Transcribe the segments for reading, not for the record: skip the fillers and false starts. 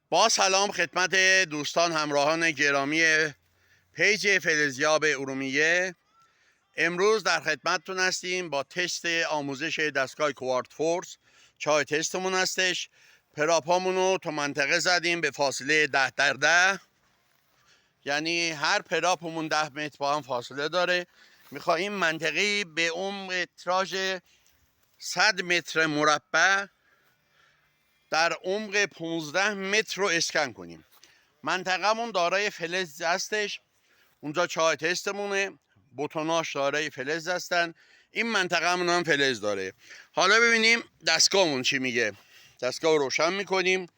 با سلام خدمت دوستان همراهان گرامی پیج فلزیاب ارومیه. امروز در خدمتتون هستیم با تست آموزش دستگاه کوارت فورس. چای تستمون هستش. پراپامون رو تو منطقه زدیم به فاصله 10x10، یعنی هر پراپمون 10 متر با هم فاصله داره. میخواییم منطقی به متراژ 100 متر مربع در عمق 15 متر رو اسکن کنیم. منطقه‌مون دارای فلز هستش. اونجا چای تستمونه، بتوناش دارای فلز هستن. این منطقه‌مون هم فلز داره. حالا ببینیم دستگاهمون چی میگه. دستگاه رو روشن میکنیم.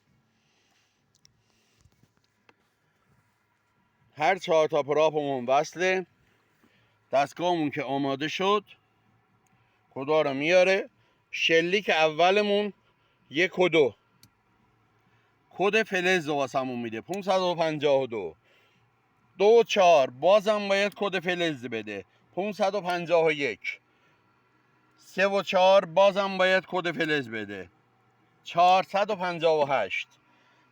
هر 4 تا پراپمون وصله. دستگاهمون که آماده شد کدا رو میاره. شلیک اولمون 1 و 2 کد فلز رو واسمون میده 552. 2 و 4 بازم باید کد فلز بده 551. 3 و 4 بازم باید کد فلز بده 458.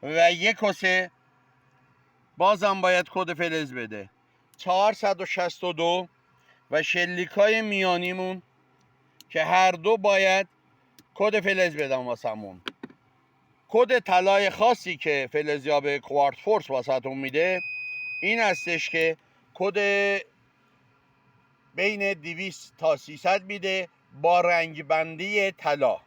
و 1 و 3 بازم باید کد فلز بده 462. و شلیکای میانیمون که هر دو باید کد فلز بدن واسمون. کد طلای خاصی که فلزیاب کوارت فورس واسهتون میده این هستش که کد بین 200 تا 300 میده با رنگ بندی طلا.